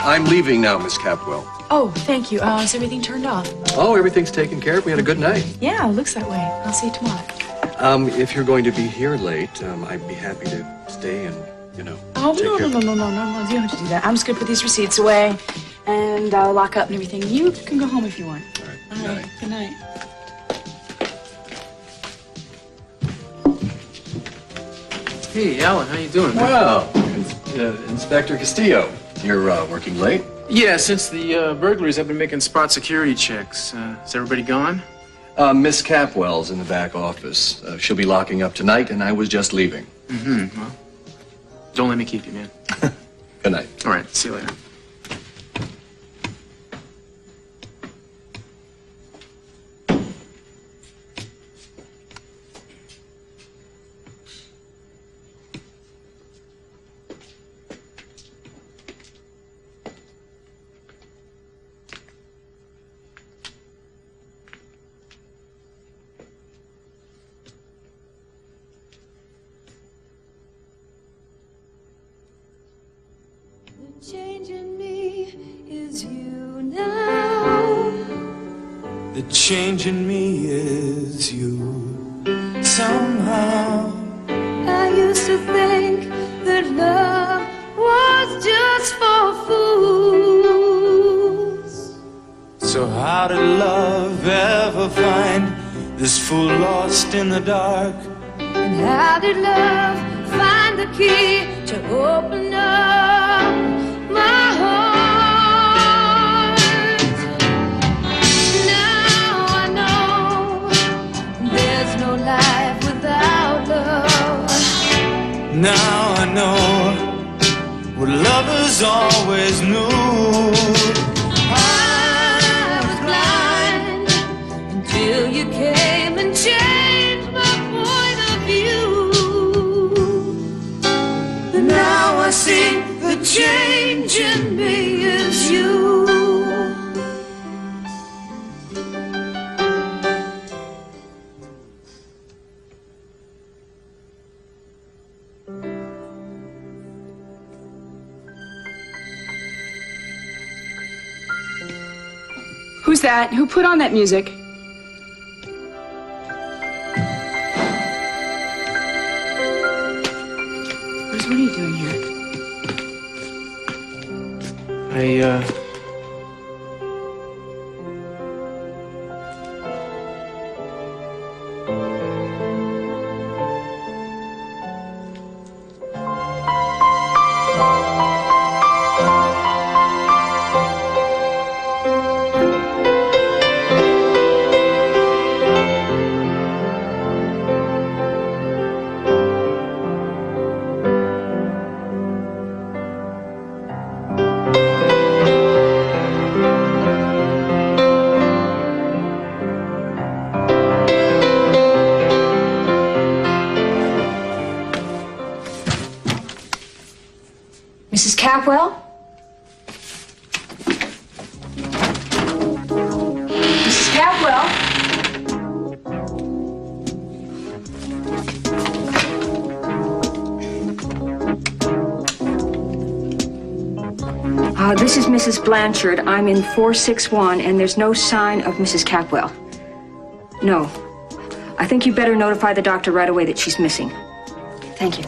I'm leaving now, Miss Capwell. Oh, thank you. Is everything turned off? Oh, everything's taken care of. We had a good night. Yeah, it looks that way. I'll see you tomorrow. If you're going to be here late, I'd be happy to stay and, Oh, take no. You don't have to do that. I'm just going to put these receipts away, and I'll lock up and everything. You can go home if you want. All right. All right. Good night. Hey, Alan, how you doing? Well, Inspector Castillo, you're working late? Yeah, since the burglaries, I've been making spot security checks. Is everybody gone? Miss Capwell's in the back office. She'll be locking up tonight, and I was just leaving. Mm-hmm. Well, don't let me keep you, man. Good night. All right, see you later. The change in me is you now. The change in me is you somehow. I used to think that love was just for fools. So how did love ever find this fool lost in the dark? And how did love find the key to open up my heart? Now I know there's no life without love. Now I know what lovers always knew. I was blind until you came and changed my point of view. And now I see the change in me is you. Who's that? Who put on that music? Bruce, what are you doing here? Mrs. Capwell? Mrs. Capwell? This is Mrs. Blanchard. I'm in 461, and there's no sign of Mrs. Capwell. No. I think you better notify the doctor right away that she's missing. Thank you.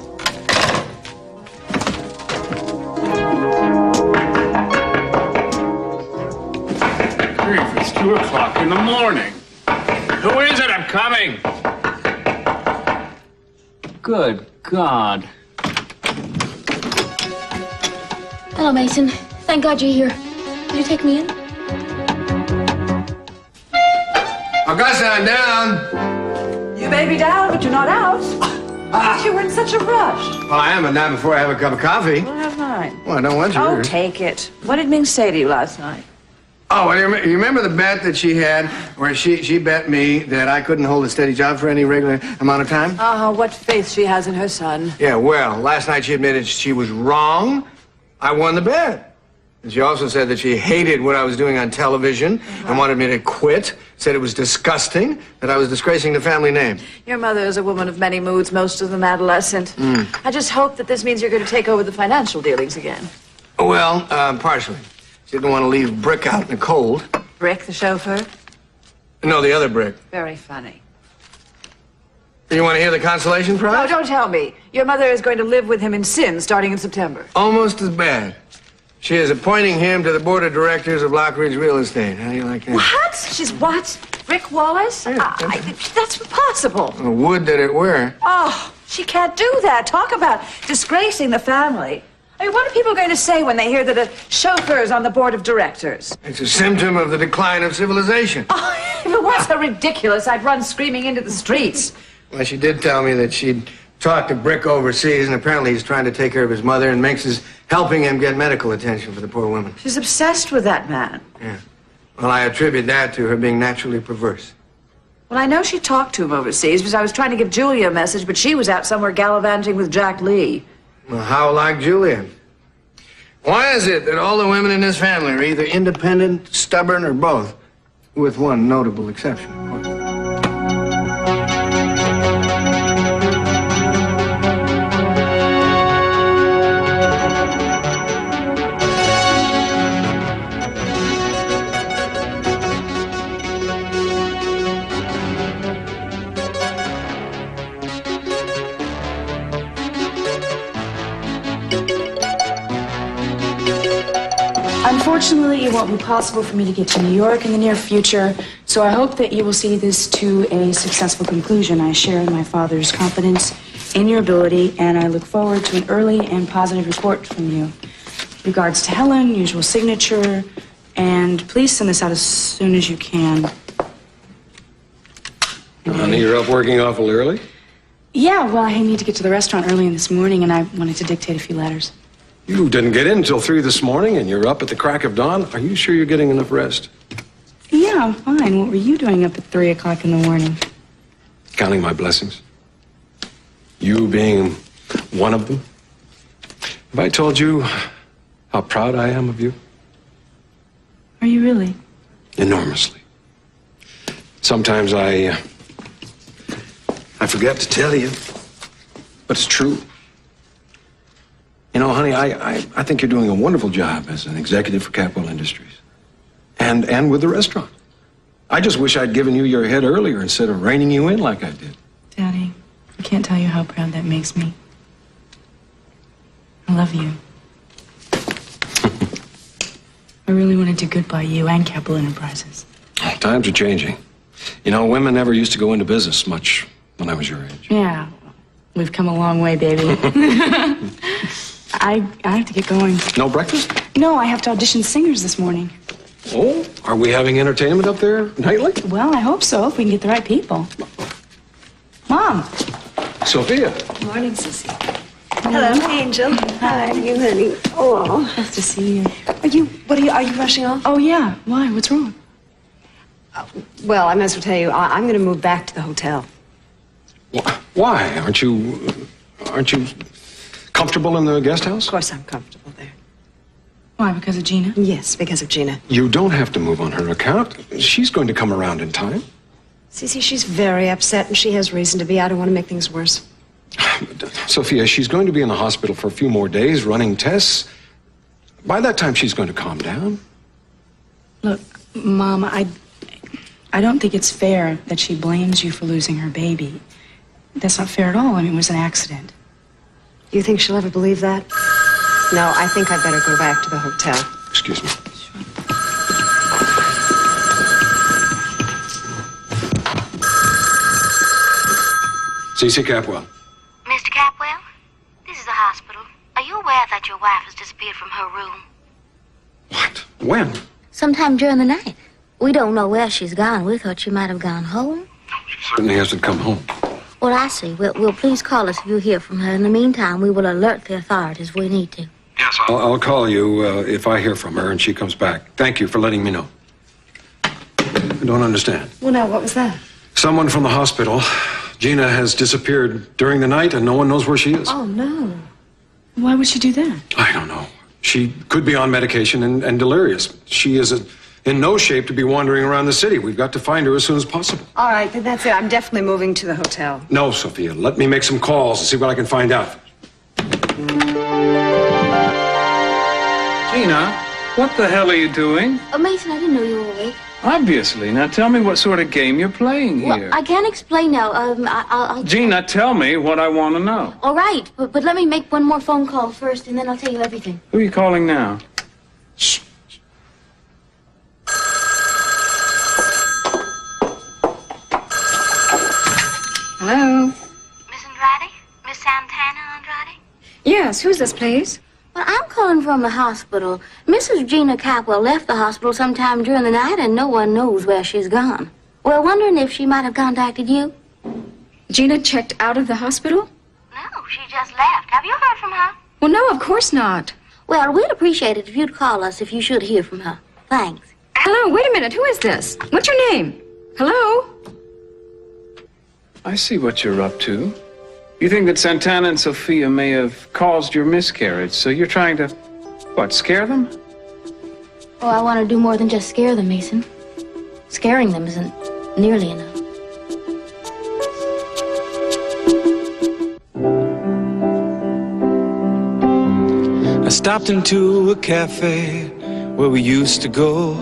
It's 2 o'clock in the morning. Who is it? I'm coming. Good God. Hello, Mason. Thank God you're here. Will you take me in? Augusta, I'm down. You may be down, but you're not out. I thought you were in such a rush. Well, I am, but not before I have a cup of coffee. Well, have mine. Well, I don't want Oh, yours. take it. What did Ming say to you last night? Oh, well, you remember the bet that she had where she bet me that I couldn't hold a steady job for any regular amount of time? What faith she has in her son. Yeah, well, last night she admitted she was wrong. I won the bet. And she also said that she hated what I was doing on television and wanted me to quit. Said it was disgusting, that I was disgracing the family name. Your mother is a woman of many moods, most of them adolescent. I just hope that this means you're going to take over the financial dealings again. Well, partially. She didn't want to leave Brick out in the cold. Brick, the chauffeur? No, the other Brick. Very funny. You want to hear the consolation prize? No, don't tell me. Your mother is going to live with him in sin starting in September. Almost as bad. She is appointing him to the board of directors of Lockridge Real Estate. How do you like that? What? She's what? Rick Wallace? Yeah, that's impossible. Would that it were. Oh, she can't do that. Talk about disgracing the family. I mean, what are people going to say when they hear that a chauffeur is on the board of directors? It's a symptom of the decline of civilization. Oh, if it weren't so ridiculous, I'd run screaming into the streets. Well, she did tell me that she'd talked to Brick overseas, and apparently he's trying to take care of his mother and makes his helping him get medical attention for the poor woman. She's obsessed with that man. Yeah. Well, I attribute that to her being naturally perverse. Well, I know she talked to him overseas because I was trying to give Julia a message, but she was out somewhere gallivanting with Jack Lee. Well, how like Julia? Why is it that all the women in this family are either independent, stubborn, or both? With one notable exception, of course. Unfortunately, it won't be possible for me to get to New York in the near future, so I hope that you will see this to a successful conclusion. I share my father's confidence in your ability, and I look forward to an early and positive report from you. Regards to Helen, usual signature, and please send this out as soon as you can. Honey, you're up working awful early? Yeah, well, I need to get to the restaurant early this morning, and I wanted to dictate a few letters. You didn't get in until 3 this morning, and you're up at the crack of dawn. Are you sure you're getting enough rest? Yeah, I'm fine. What were you doing up at 3 o'clock in the morning? Counting my blessings. You being one of them. Have I told you how proud I am of you? Are you really? Enormously. Sometimes I forget to tell you, but it's true. You know, honey, I think you're doing a wonderful job as an executive for Capwell Industries. And with the restaurant. I just wish I'd given you your head earlier instead of reining you in like I did. Daddy, I can't tell you how proud that makes me. I love you. I really want to do good by you and Capwell Enterprises. Times are changing. You know, women never used to go into business much when I was your age. Yeah, we've come a long way, baby. I have to get going. No breakfast? No, I have to audition singers this morning. Oh, are we having entertainment up there nightly? Well, I hope so, if we can get the right people. Mom. Sophia. Morning, Sissy. Hello, Angel. Hi, you honey. Oh, Nice to see you. Are you rushing off? Oh, yeah. Why? What's wrong? Well, I might as well tell you, I'm going to move back to the hotel. Why? Aren't you comfortable in the guest house? Of course I'm comfortable there. Why, because of Gina? Yes, because of Gina. You don't have to move on her account. She's going to come around in time. Cece, she's very upset, and she has reason to be. I don't want to make things worse. Sophia, she's going to be in the hospital for a few more days running tests. By that time, she's going to calm down. Look, Mom, I don't think it's fair that she blames you for losing her baby. That's not fair at all. I mean, it was an accident. You think she'll ever believe that? No, I think I'd better go back to the hotel. Excuse me. Cece Capwell. Mr. Capwell, this is the hospital. Are you aware that your wife has disappeared from her room? What? When? Sometime during the night. We don't know where she's gone. We thought she might have gone home. She certainly hasn't come home. Well, I see. We'll please call us if you hear from her. In the meantime, we will alert the authorities. We need to. Yes, I'll call you if I hear from her and she comes back. Thank you for letting me know. I don't understand. Well, now, what was that? Someone from the hospital. Gina has disappeared during the night and no one knows where she is. Oh, no. Why would she do that? I don't know. She could be on medication and delirious. She is in no shape to be wandering around the city. We've got to find her as soon as possible. All right, then that's it. I'm definitely moving to the hotel. No, Sophia. Let me make some calls and see what I can find out. Gina, What the hell are you doing? Oh, Mason, I didn't know you were awake. Obviously. Now tell me what sort of game you're playing here. Well, I can't explain now. I'll... Gina, tell me what I want to know. All right, but let me make one more phone call first, and then I'll tell you everything. Who are you calling now? Shh. Hello? Miss Andrade? Miss Santana Andrade? Yes, who's this, please? Well, I'm calling from the hospital. Mrs. Gina Capwell left the hospital sometime during the night, and no one knows where she's gone. We're wondering if she might have contacted you. Gina checked out of the hospital? No, she just left. Have you heard from her? Well, no, of course not. Well, we'd appreciate it if you'd call us if you should hear from her. Thanks. Hello, wait a minute. Who is this? What's your name? Hello? I see what you're up to. You think that Santana and Sophia may have caused your miscarriage, so you're trying to, what, scare them? Oh, I want to do more than just scare them, Mason. Scaring them isn't nearly enough. I stopped into a cafe where we used to go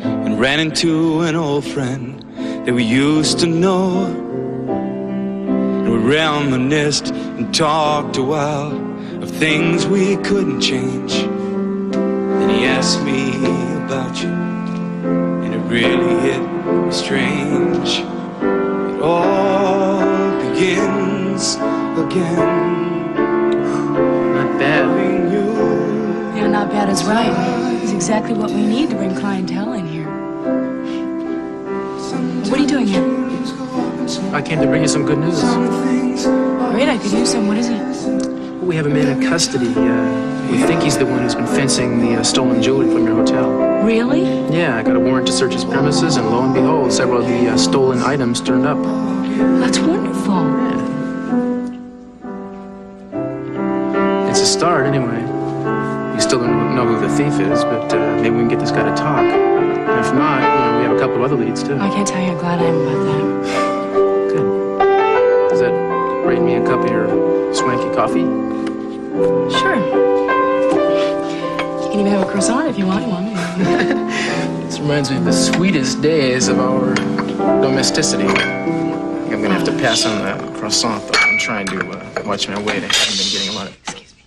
and ran into an old friend that we used to know. And we reminisced and talked a while of things we couldn't change. And he asked me about you, and it really hit me strange. It all begins again. Not bad. Yeah, not bad is right. It's exactly what we need to bring clientele in here. What are you doing here? I came to bring you some good news. Great, I could use some. What is it? We have a man in custody. We think he's the one who's been fencing the stolen jewelry from your hotel. Really? Yeah, I got a warrant to search his premises, and lo and behold, several of the stolen items turned up. That's wonderful. Yeah. It's a start, anyway. We still don't know who the thief is, but maybe we can get this guy to talk. And if not, we have a couple of other leads, too. I can't tell you how glad I am about that. Good. Does that rate me a cup of your swanky coffee? Sure. You can even have a croissant if you want one. This reminds me of the sweetest days of our domesticity. I think I'm gonna have to pass on the croissant, though. I'm trying to watch my weight. I haven't been getting a lot of... Excuse me.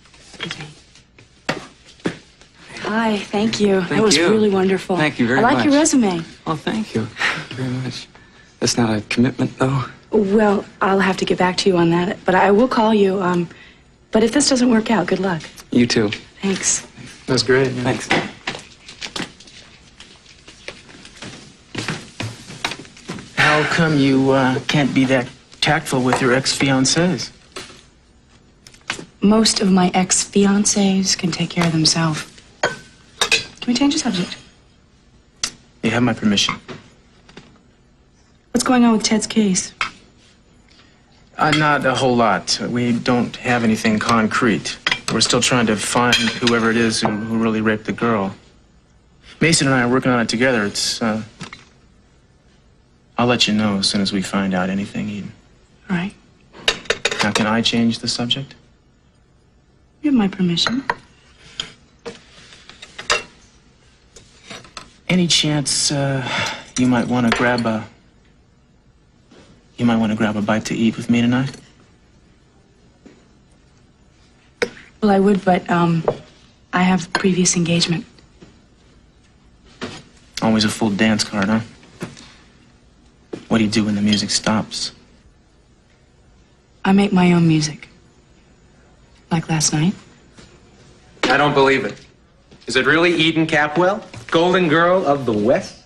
Hi, thank you. That was you. really wonderful. Thank you very much. I like much. your resume. Oh, thank you. Thank you very much. That's not a commitment, though. Well, I'll have to get back to you on that, but I will call you. But if this doesn't work out, good luck. You too. Thanks. That's great. Yeah. Thanks. How come you can't be that tactful with your ex-fiancés? Most of my ex-fiancés can take care of themselves. Can we change the subject? You have my permission. What's going on with Ted's case? Not a whole lot. We don't have anything concrete. We're still trying to find whoever it is who really raped the girl. Mason and I are working on it together. I'll let you know as soon as we find out anything, Eden. All right. Now, can I change the subject? You have my permission. Any chance you might want to grab a bite to eat with me tonight? Well, I would, but I have previous engagement. Always a full dance card, huh? What do you do when the music stops? I make my own music. Like last night. I don't believe it. Is it really Eden Capwell? Golden Girl of the West?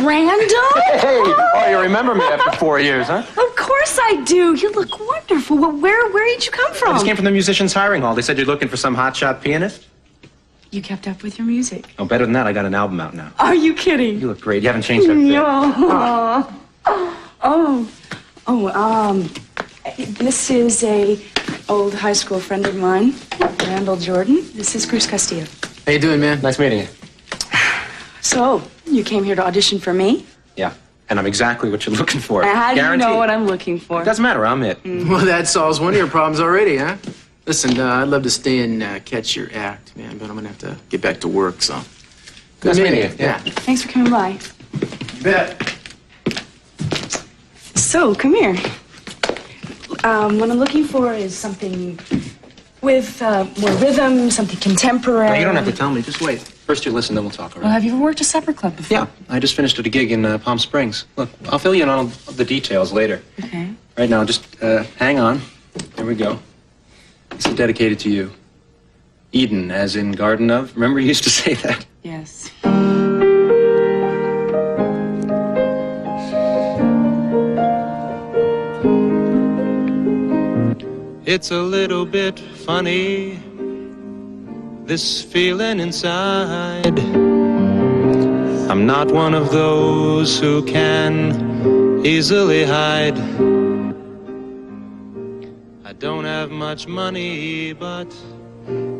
Randall? Hey! Oh, you remember me after 4 years, huh? Of course I do. You look wonderful. Well, where did you come from? I just came from the musicians' hiring hall. They said you're looking for some hotshot pianist. You kept up with your music. Oh, better than that, I got an album out now. Are you kidding? You look great. You haven't changed a bit. No. This is a old high school friend of mine, Randall Jordan. This is Cruz Castillo. How you doing, man? Nice meeting you. So, you came here to audition for me? Yeah, and I'm exactly what you're looking for. How do you Guaranteed. know what I'm looking for? Doesn't matter, I'm it. Well, that solves one of your problems already, huh? Listen, I'd love to stay and catch your act, man, but I'm gonna have to get back to work, so. Good meeting you. Yeah. Thanks for coming by. You bet. So, come here. What I'm looking for is something with more rhythm, something contemporary. No, you don't have to tell me. Just wait. First you listen, then we'll talk, all Well, right? have you ever worked a supper club before? Yeah, I just finished at a gig in Palm Springs. Look, I'll fill you in on all the details later. Okay. Right now, just hang on. Here we go. This is dedicated to you. Eden, as in Garden of. Remember you used to say that? Yes. It's a little bit funny, this feeling inside. I'm not one of those who can easily hide. I don't have much money, but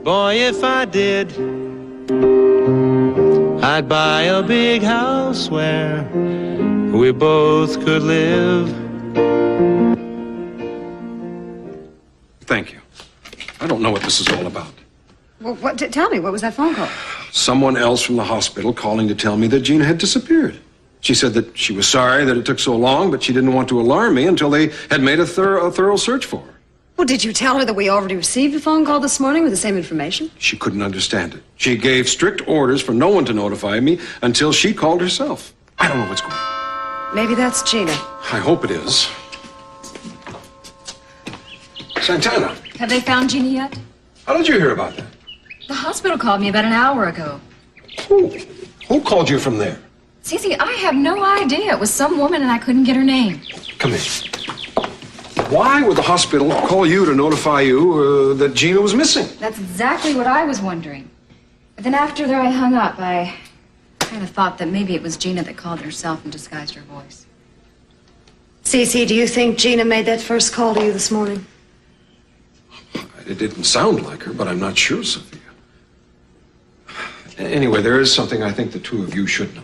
boy, if I did, I'd buy a big house where we both could live. Thank you. I don't know what this is all about. Well, tell me, what was that phone call? Someone else from the hospital calling to tell me that Gina had disappeared. She said that she was sorry that it took so long, but she didn't want to alarm me until they had made a thorough search for her. Well, did you tell her that we already received a phone call this morning with the same information? She couldn't understand it. She gave strict orders for no one to notify me until she called herself. I don't know what's going on. Maybe that's Gina. I hope it is. Santana, Have they found Gina yet? how did you hear about that? The hospital called me about an hour ago. Who called you from there? Cece, I have no idea. It was some woman and I couldn't get her name. Come in. Why would the hospital call you to notify you that Gina was missing? That's exactly what I was wondering. But then after I hung up, I kind of thought that maybe it was Gina that called herself and disguised her voice. Cece, do you think Gina made that first call to you this morning? It didn't sound like her, but I'm not sure, Sophia. Anyway, there is something I think the two of you should know.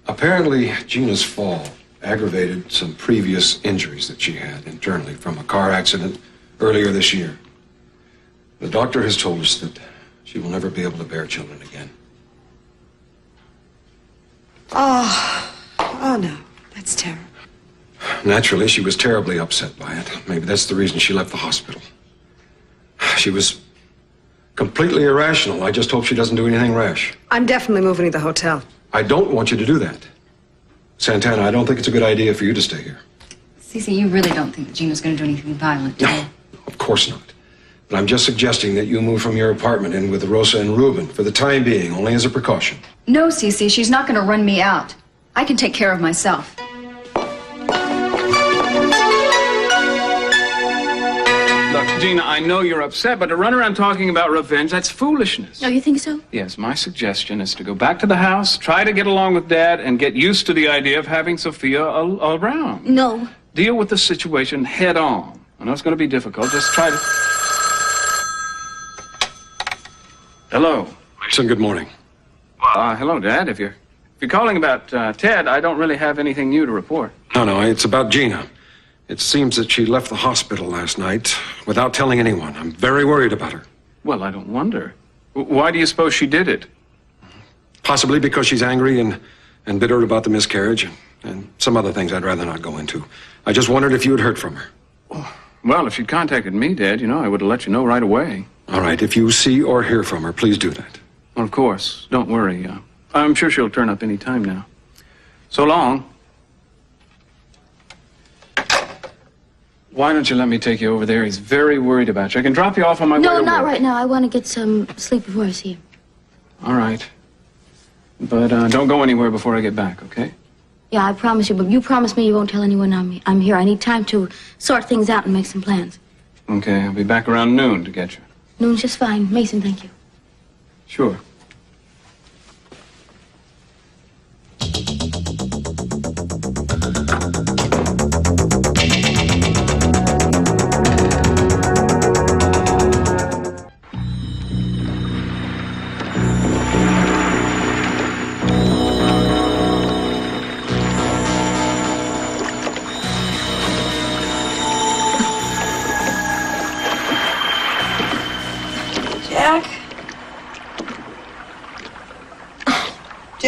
Apparently, Gina's fall aggravated some previous injuries that she had internally from a car accident earlier this year. The doctor has told us that she will never be able to bear children again. Oh no, that's terrible. Naturally, she was terribly upset by it. Maybe that's the reason she left the hospital. She was completely irrational. I just hope she doesn't do anything rash. I'm definitely moving to the hotel. I don't want you to do that. Santana, I don't think it's a good idea for you to stay here. Cece, you really don't think that Gina's going to do anything violent, do you? No, of course not. But I'm just suggesting that you move from your apartment in with Rosa and Ruben for the time being, only as a precaution. No, Cece, she's not going to run me out. I can take care of myself. Look, Gina, I know you're upset, but to run around talking about revenge, that's foolishness. Oh, you think so? Yes, my suggestion is to go back to the house, try to get along with Dad, and get used to the idea of having Sophia around. No. Deal with the situation head on. I know it's going to be difficult. Just try to... Hello. Mason, good morning. Hello, Dad. If you're calling about Ted, I don't really have anything new to report. No, it's about Gina. It seems that she left the hospital last night without telling anyone. I'm very worried about her. Well, I don't wonder. Why do you suppose she did it? Possibly because she's angry and bitter about the miscarriage and some other things I'd rather not go into. I just wondered if you had heard from her. Well, if she'd contacted me, Dad, I would have let you know right away. All right, if you see or hear from her, please do that. Well, of course. Don't worry. I'm sure she'll turn up any time now. So long. Why don't you let me take you over there? He's very worried about you. I can drop you off on my way to No, not work. right now. I want to get some sleep before I see him. All right. But don't go anywhere before I get back, okay? Yeah, I promise you, but you promise me you won't tell anyone I'm here. I need time to sort things out and make some plans. Okay, I'll be back around noon to get you. Noon's just fine. Mason, thank you. Sure.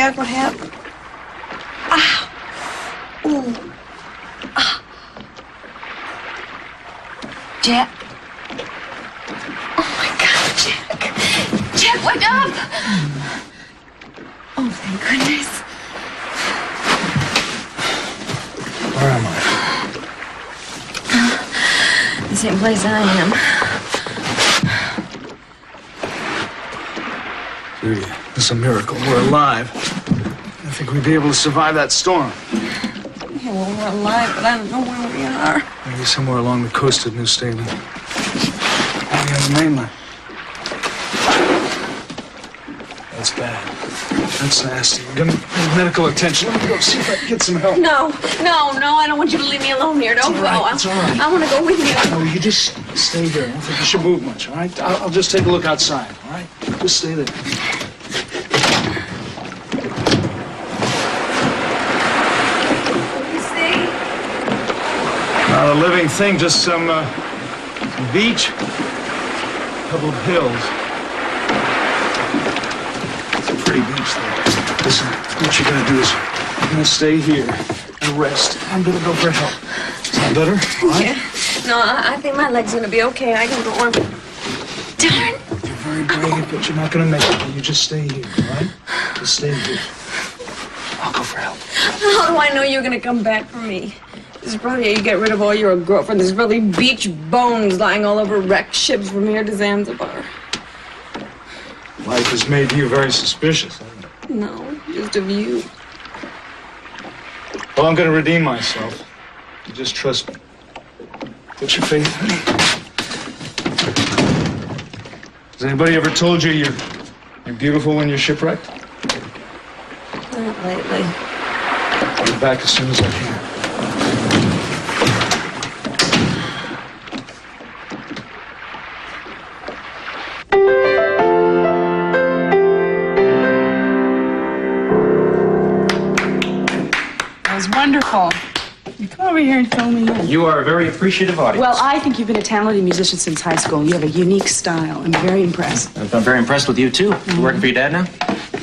Jack, what happened? Ow. Ooh. Ah. Jack. Oh, my God, Jack. Jack, wake up! Oh, thank goodness. Where am I? The same place I am. Judy, it's a miracle. We're alive. I think we'd be able to survive that storm. Yeah, well, we're alive, but I don't know where we are. Maybe somewhere along the coast of New Salem. Maybe on the mainland. That's bad. That's nasty. We're gonna need medical attention. Let me go see if I can get some help. No, I don't want you to leave me alone here. Don't It's all right, it's all right. I want to go with you. No, you just stay here. I don't think you should move much, all right? I'll just take a look outside, all right? Just stay there. Not a living thing, just some beach, a couple of hills. It's a pretty beach, though. Listen, what you're gonna do is you're gonna stay here and rest. I'm gonna go for help. Sound better? All right? Yeah. No, I think my leg's gonna be okay. I can go on. Darn. You're very brave, but you're not gonna make it. You just stay here, all right? Just stay here. I'll go for help. How do I know you're gonna come back for me? This is probably how you get rid of all your girlfriends. There's probably beach bones lying all over wrecked ships from here to Zanzibar. Life has made you very suspicious, hasn't it? No, just of you. Well, I'm gonna redeem myself. You just trust me. Put your faith in me. Has anybody ever told you you're beautiful when you're shipwrecked? Not lately. I'll be back as soon as I can. That was wonderful. You come over here and fill me in. You are a very appreciative audience. Well, I think you've been a talented musician since high school. You have a unique style. I'm very impressed. I'm very impressed with you, too. You working for your dad now?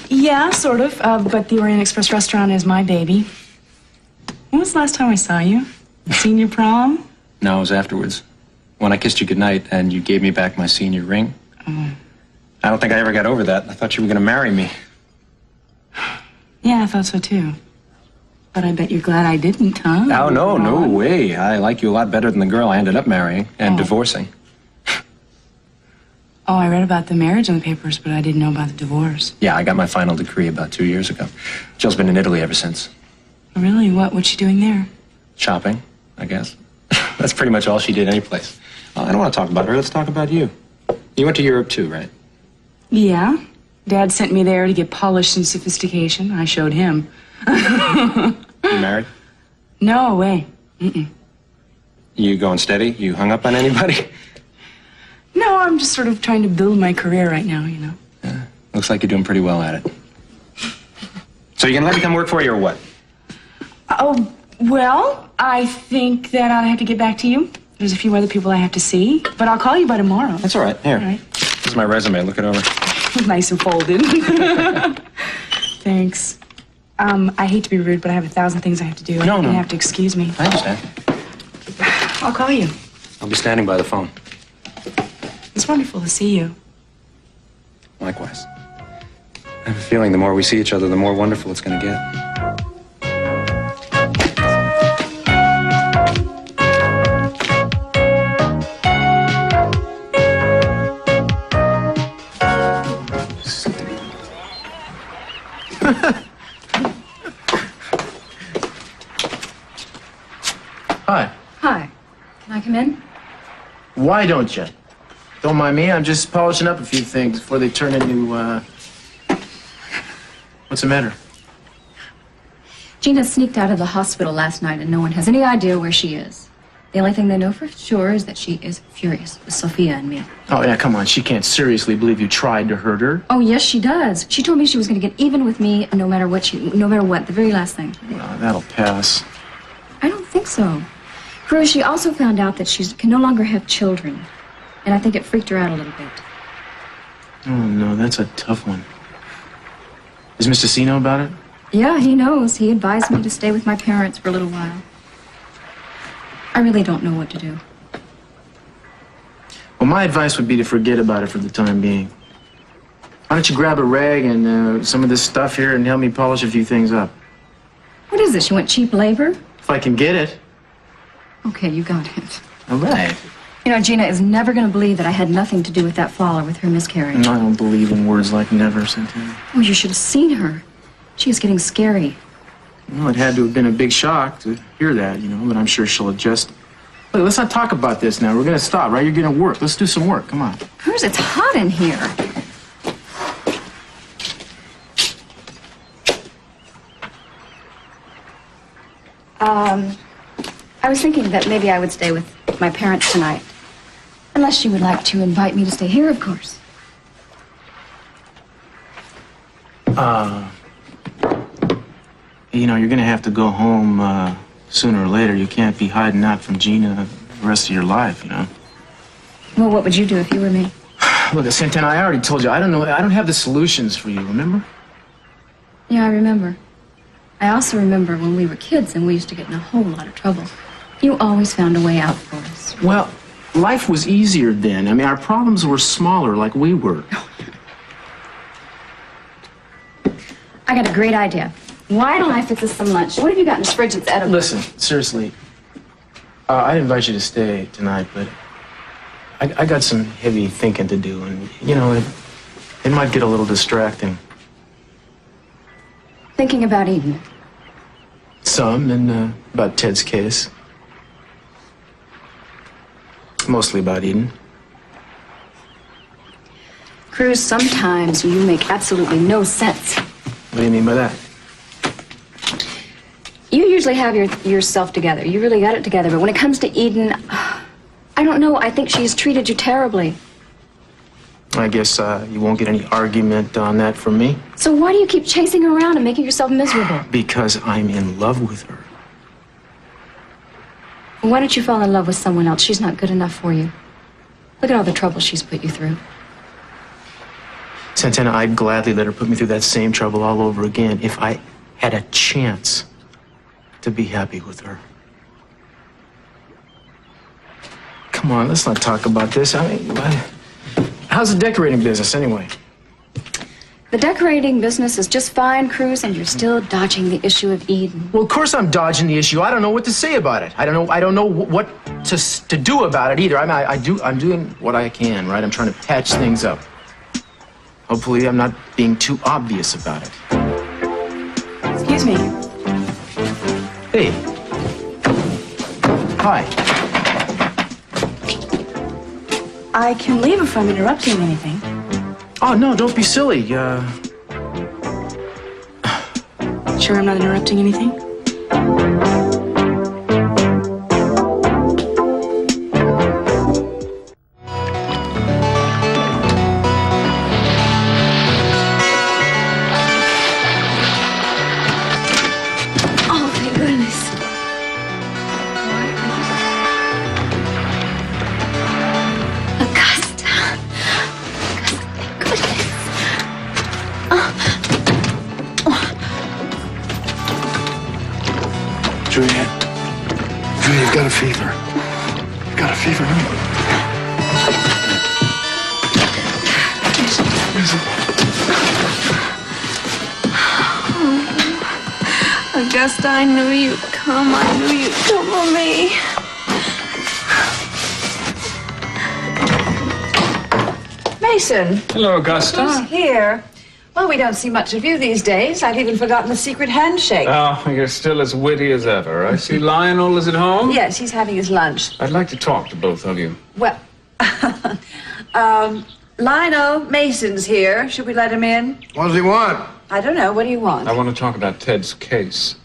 Yeah, sort of. But the Orient Express restaurant is my baby. When was the last time I saw you? Senior prom? No, it was afterwards. When I kissed you goodnight and you gave me back my senior ring. Oh. I don't think I ever got over that. I thought you were going to marry me. Yeah, I thought so too. But I bet you're glad I didn't, huh? Oh, no way. I like you a lot better than the girl I ended up marrying and divorcing. Oh, I read about the marriage in the papers, but I didn't know about the divorce. Yeah, I got my final decree about 2 years ago. Jill's been in Italy ever since. Really? What's she doing there? Shopping, I guess. That's pretty much all she did anyplace. I don't want to talk about her. Let's talk about you. You went to Europe too, right? Yeah. Dad sent me there to get polished and sophistication. I showed him. You married? No way. Mm-mm. You going steady? You hung up on anybody? No, I'm just sort of trying to build my career right now, you know. Yeah, looks like you're doing pretty well at it. So you gonna let me come work for you or what? Oh, well, I think that I'll have to get back to you. There's a few other people I have to see, but I'll call you by tomorrow. That's all right. Here. All right. This is my resume. Look it over. Nice and folded. Thanks. I hate to be rude, but I have 1,000 things I have to do. No. You have to excuse me. I understand. I'll call you. I'll be standing by the phone. It's wonderful to see you. Likewise. I have a feeling the more we see each other, the more wonderful it's gonna get. Hi. Hi. Can I come in? Why don't you? Don't mind me. I'm just polishing up a few things before they turn into, What's the matter? Gina sneaked out of the hospital last night and no one has any idea where she is. The only thing they know for sure is that she is furious with Sophia and me. Oh, yeah, come on. She can't seriously believe you tried to hurt her. Oh, yes, she does. She told me she was going to get even with me no matter what, the very last thing. Well, that'll pass. I don't think so. Cruz, she also found out that she can no longer have children. And I think it freaked her out a little bit. Oh, no, that's a tough one. Does Mr. C know about it? Yeah, he knows. He advised me to stay with my parents for a little while. I really don't know what to do. Well, my advice would be to forget about it for the time being. Why don't you grab a rag and some of this stuff here and help me polish a few things up? What is this? You want cheap labor? If I can get it. Okay, you got it. All right. You know, Gina is never going to believe that I had nothing to do with that fall or with her miscarriage. I don't believe in words like never, Santana. Oh, you should have seen her. She was getting scary. Well, it had to have been a big shock to hear that, you know, but I'm sure she'll adjust. Look, let's not talk about this now. We're going to stop, right? You're going to work. Let's do some work. Come on. Cruz, it's hot in here. I was thinking that maybe I would stay with my parents tonight. Unless you would like to invite me to stay here, of course. You know, you're going to have to go home sooner or later. You can't be hiding out from Gina the rest of your life, you know. Well, what would you do if you were me? Look, Santana, I already told you, I don't have the solutions for you, remember? Yeah, I remember. I also remember when we were kids and we used to get in a whole lot of trouble. You always found a way out for us. Well, life was easier then. I mean, our problems were smaller like we were. I got a great idea. Why don't I fix us some lunch? What have you got in this fridge that's edible? Listen, seriously, I'd invite you to stay tonight, but I got some heavy thinking to do, and, you know, it might get a little distracting. Thinking about Eden. Some, and about Ted's case. Mostly about Eden. Cruz, sometimes you make absolutely no sense. What do you mean by that? You usually have yourself together. You really got it together. But when it comes to Eden, I don't know. I think she's treated you terribly. I guess you won't get any argument on that from me. So why do you keep chasing her around and making yourself miserable? Because I'm in love with her. Why don't you fall in love with someone else? She's not good enough for you. Look at all the trouble she's put you through. Santana, I'd gladly let her put me through that same trouble all over again if I had a chance to be happy with her. Come on, let's not talk about this. I mean, how's the decorating business anyway? The decorating business is just fine, Cruz, and you're still dodging the issue of Eden. Well, of course I'm dodging the issue. I don't know what to say about it. I don't know what to do about it either. I'm doing what I can, right? I'm trying to patch things up. Hopefully I'm not being too obvious about it. Excuse me. Hey. Hi. I can leave if I'm interrupting anything. Oh, no, don't be silly. Sure I'm not interrupting anything? Oh, thank goodness. Augusta. Thank goodness. Juliet, you've got a fever. You've got a fever, no? Augusta, I knew you'd come. I knew you'd come for me. Mason. Hello, Augusta. Who's here? Well, we don't see much of you these days. I've even forgotten the secret handshake. Oh, you're still as witty as ever. I see Lionel is at home. Yes, he's having his lunch. I'd like to talk to both of you. Well, Lionel Mason's here. Should we let him in? What does he want? I don't know. What do you want? I want to talk about Ted's case.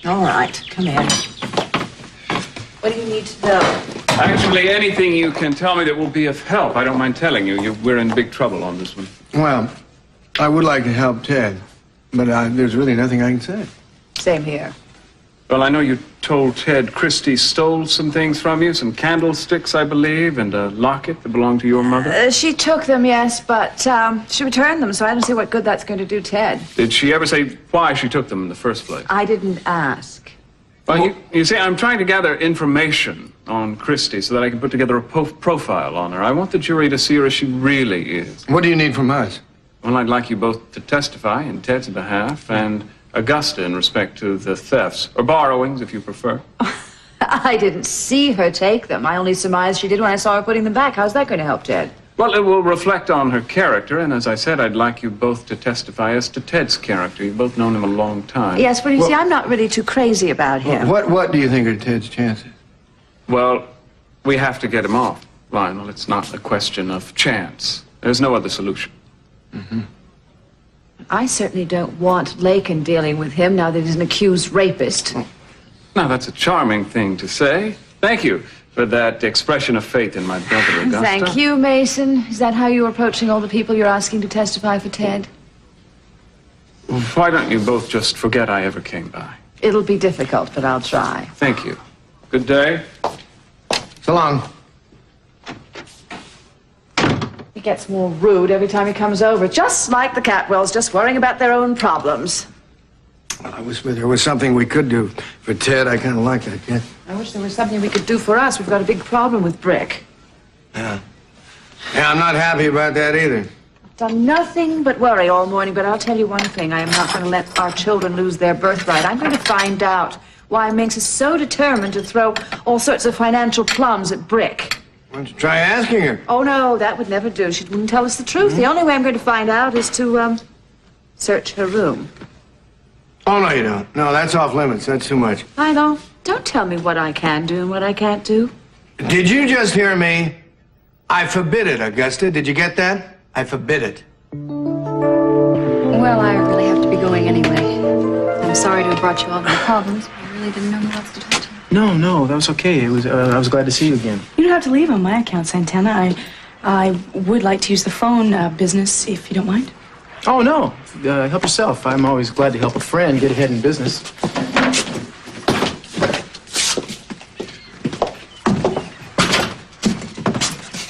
All right, come in. What do you need to know? Actually, anything you can tell me that will be of help, I don't mind telling you. We're in big trouble on this one. Well, I would like to help Ted, but there's really nothing I can say. Same here. Well, I know you told Ted Christie stole some things from you, some candlesticks, I believe, and a locket that belonged to your mother. She took them, yes, but she returned them, so I don't see what good that's going to do Ted. Did she ever say why she took them in the first place? I didn't ask. Well, you see, I'm trying to gather information on Christie so that I can put together a profile on her. I want the jury to see her as she really is. What do you need from us? Well, I'd like you both to testify in Ted's behalf and Augusta in respect to the thefts, or borrowings, if you prefer. I didn't see her take them. I only surmised she did when I saw her putting them back. How's that going to help Ted? Well, it will reflect on her character, and as I said, I'd like you both to testify as to Ted's character. You've both known him a long time. Yes, but you see, I'm not really too crazy about him. What do you think are Ted's chances? Well, we have to get him off, Lionel. It's not a question of chance. There's no other solution. Mm-hmm. I certainly don't want Lakin dealing with him now that he's an accused rapist. Now, that's a charming thing to say. Thank you for that expression of faith in my brother, Augusta. Thank you, Mason. Is that how you're approaching all the people you're asking to testify for Ted? Why don't you both just forget I ever came by? It'll be difficult, but I'll try. Thank you. Good day. So long. He gets more rude every time he comes over, just like the Catwells, just worrying about their own problems. Well, I wish there was something we could do for Ted. I kind of like that, yeah. I wish there was something we could do for us. We've got a big problem with Brick. Yeah, I'm not happy about that either. I've done nothing but worry all morning, but I'll tell you one thing. I am not going to let our children lose their birthright. I'm going to find out why Minx is so determined to throw all sorts of financial plums at Brick. Why don't you try asking her? Oh, no, that would never do. She wouldn't tell us the truth. The only way I'm going to find out is to, search her room. Oh, no, you don't. No, that's off limits. That's too much. I know. Don't tell me what I can do and what I can't do. Did you just hear me? I forbid it, Augusta. Did you get that? I forbid it. Well, I really have to be going anyway. I'm sorry to have brought you all these problems, but I really didn't know who else to talk to. No, that was okay. I was glad to see you again. You don't have to leave on my account, Santana. I would like to use the phone business, if you don't mind. Oh, no. Help yourself. I'm always glad to help a friend get ahead in business.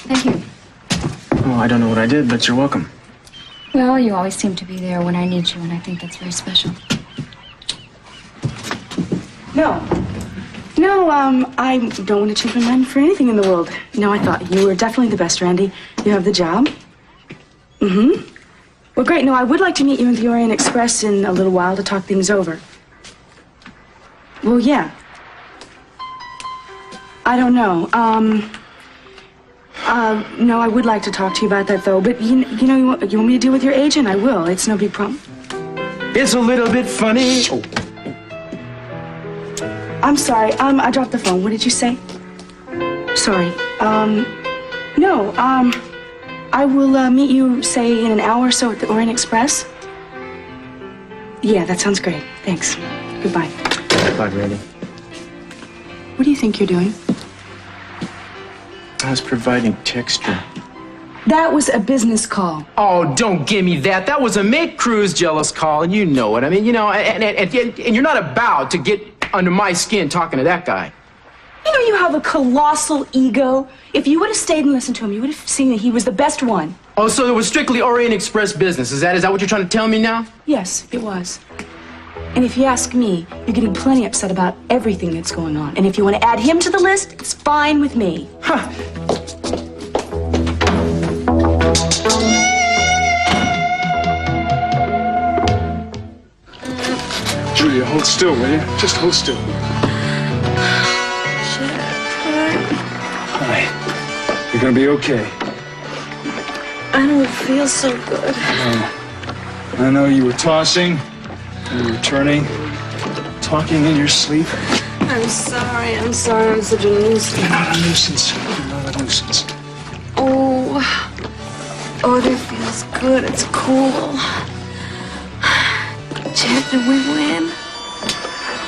Thank you. Oh, I don't know what I did, but you're welcome. Well, you always seem to be there when I need you, and I think that's very special. No, I don't want to change my mind for anything in the world. No, I thought you were definitely the best, Randy. You have the job. Mm-hmm. Well, great. No, I would like to meet you in the Orient Express in a little while to talk things over. Well, yeah. I don't know. No, I would like to talk to you about that, though. But, you want me to deal with your agent? I will. It's no big problem. It's a little bit funny. Oh. I'm sorry. I dropped the phone. What did you say? Sorry. No, I will meet you, say, in an hour or so at the Orient Express. Yeah, that sounds great. Thanks. Goodbye. Bye, Randy. What do you think you're doing? I was providing texture. That was a business call. Oh, don't give me that. That was a Make Cruz jealous call, and you know it. I mean, and you're not about to get under my skin talking to that guy. You know, you have a colossal ego. If you would have stayed and listened to him, you would have seen that he was the best one. Oh, so it was strictly Orient Express business. Is that what you're trying to tell me now? Yes, it was. And if you ask me, you're getting plenty upset about everything that's going on. And if you want to add him to the list, it's fine with me. Huh. Julia, hold still, will you? Just hold still. Hi. You're gonna be okay. I don't feel so good. I know you were tossing, you were turning, talking in your sleep. I'm sorry. I'm such a nuisance. You're not a nuisance. You're not a nuisance. Oh, it feels good. It's cool. Chad, did we win?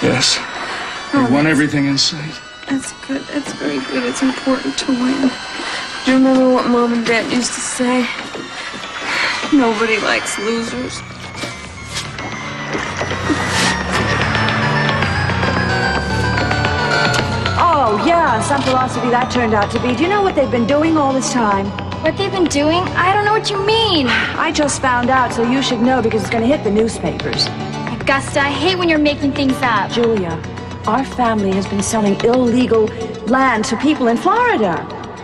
Yes. We won everything in sight. That's good. That's very good. It's important to win. Do you remember what Mom and Dad used to say? Nobody likes losers. Yeah, some philosophy that turned out to be. Do you know what they've been doing all this time? What they've been doing? I don't know what you mean. I just found out, so you should know because it's going to hit the newspapers. Augusta, I hate when you're making things up. Julia, our family has been selling illegal land to people in Florida.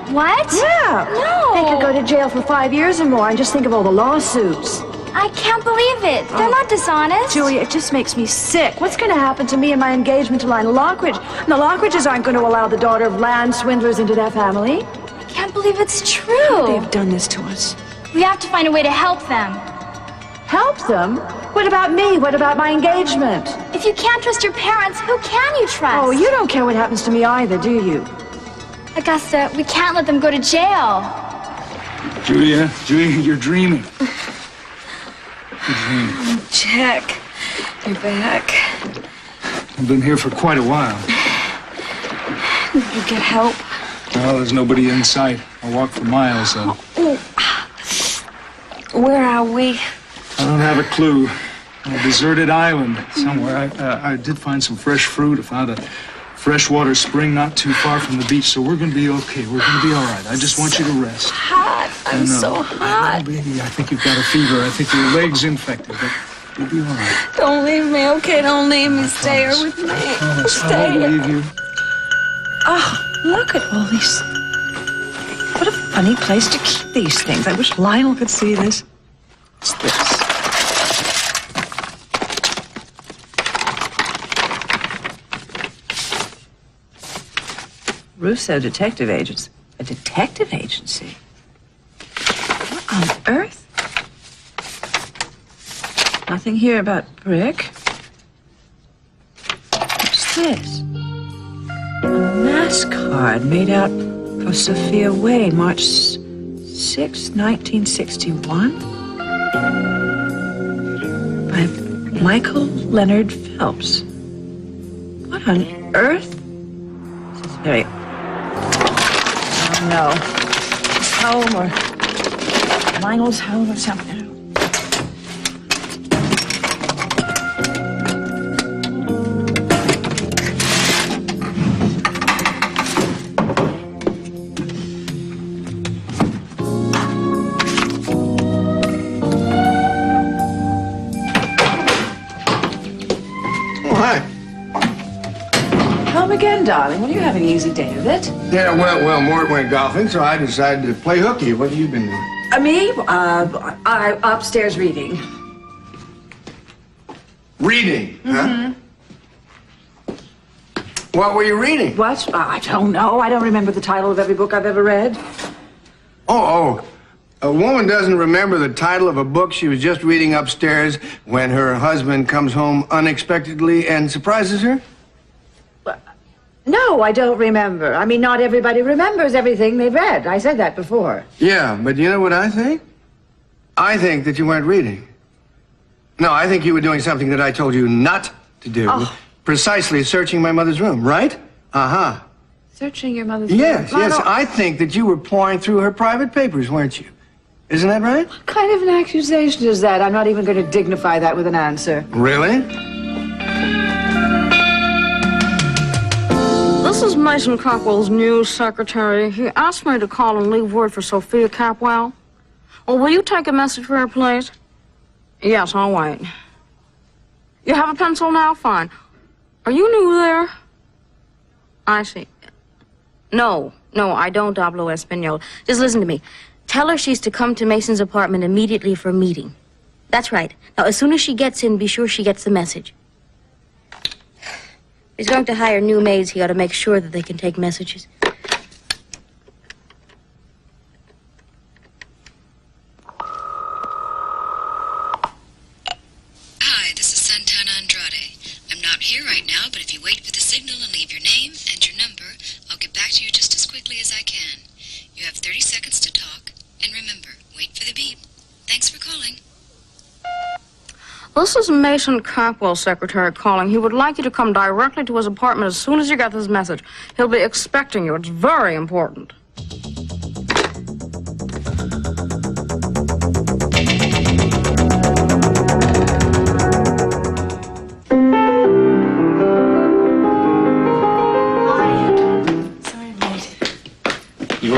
What? Yeah. No. They could go to jail for 5 years or more, and just think of all the lawsuits. I can't believe it. They're not dishonest. Julia, it just makes me sick. What's going to happen to me and my engagement to Lionel Lockridge? The Lockridges aren't going to allow the daughter of land swindlers into their family. I can't believe it's true. They've done this to us. We have to find a way to help them. Help them? What about me? What about my engagement? If you can't trust your parents, who can you trust? Oh, you don't care what happens to me either, do you? Augusta, we can't let them go to jail. Julia, you're dreaming. You're dreaming. Jack, you're back. I've been here for quite a while. Did you get help? Well, there's nobody in sight. I walked for miles, though. Where are we? I don't have a clue. On a deserted island somewhere. I did find some fresh fruit. I found a freshwater spring not too far from the beach, so we're going to be okay. We're going to be all right. I just want you to rest. Hot. I'm so hot. Oh, baby, I think you've got a fever. I think your leg's infected, but you'll be all right. Don't leave me, okay? Don't leave me. Stay here with me. I won't leave you. Oh, look at all these. What a funny place to keep these things. I wish Lionel could see this. What's this? Russo Detective Agents. A detective agency? What on earth? Nothing here about Brick. What's this? A mass card made out for Sophia Wade, March 6, 1961. By Michael Leonard Phelps. What on earth? This is very... Oh, no. His home or Lionel's home or something. Again, darling. Well, you have an easy day of it. Yeah, well, Mort went golfing, so I decided to play hooky. What have you been doing? Me? I upstairs reading. Reading, huh? What were you reading? What? I don't know. I don't remember the title of every book I've ever read. Oh. A woman doesn't remember the title of a book she was just reading upstairs when her husband comes home unexpectedly and surprises her? No, I don't remember. I mean, not everybody remembers everything they've read. I said that before. Yeah, but you know what I think? I think that you weren't reading. No, I think you were doing something that I told you not to do. Oh. Precisely searching my mother's room, right? Uh-huh. Searching your mother's room? Yes. I think that you were pouring through her private papers, weren't you? Isn't that right? What kind of an accusation is that? I'm not even going to dignify that with an answer. Really? This is Mason Capwell's new secretary. He asked me to call and leave word for Sophia Capwell. Oh, will you take a message for her, please? Yes, I'll wait. You have a pencil now? Fine. Are you new there? I see. No, I don't hablo español. Just listen to me. Tell her she's to come to Mason's apartment immediately for a meeting. That's right. Now, as soon as she gets in, be sure she gets the message. He's going to hire new maids. He ought to make sure that they can take messages. Hi, this is Santana Andrade. I'm not here right now, but if you wait for the signal and leave your name and your number, I'll get back to you just as quickly as I can. You have 30 seconds to talk, and remember, wait for the beep. Thanks for calling. This is Mason Capwell's secretary calling. He would like you to come directly to his apartment as soon as you get this message. He'll be expecting you. It's very important.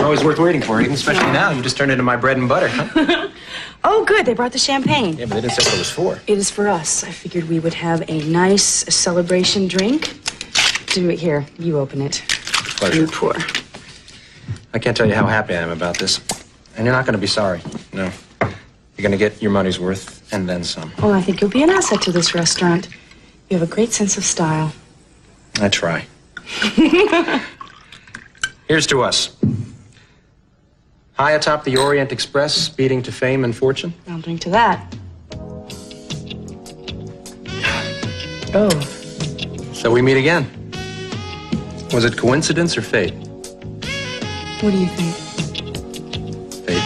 always worth waiting for, Eden, especially now. You just turned into my bread and butter, huh? Oh, good. They brought the champagne. Yeah, but they didn't say what it was for. It is for us. I figured we would have a nice celebration drink. Do it here. You open it. Pleasure. You pour. I can't tell you how happy I am about this. And you're not going to be sorry. No. You're going to get your money's worth and then some. Oh, I think you'll be an asset to this restaurant. You have a great sense of style. I try. Here's to us. High atop the Orient Express, speeding to fame and fortune. I'll drink to that. Oh. So we meet again. Was it coincidence or fate? What do you think? Fate.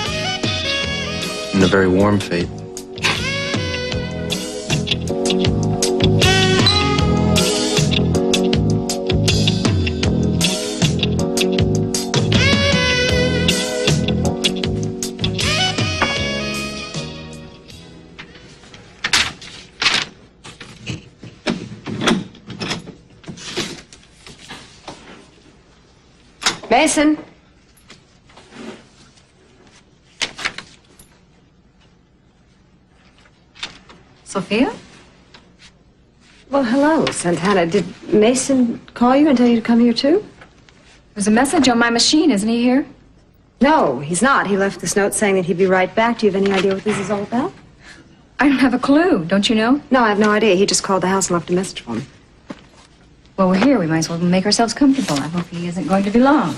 And a very warm fate. Mason. Sophia? Well, hello, Santana. Did Mason call you and tell you to come here, too? There's a message on my machine. Isn't he here? No, he's not. He left this note saying that he'd be right back. Do you have any idea what this is all about? I don't have a clue. Don't you know? No, I have no idea. He just called the house and left a message for me. Well, we're here. We might as well make ourselves comfortable. I hope he isn't going to be long.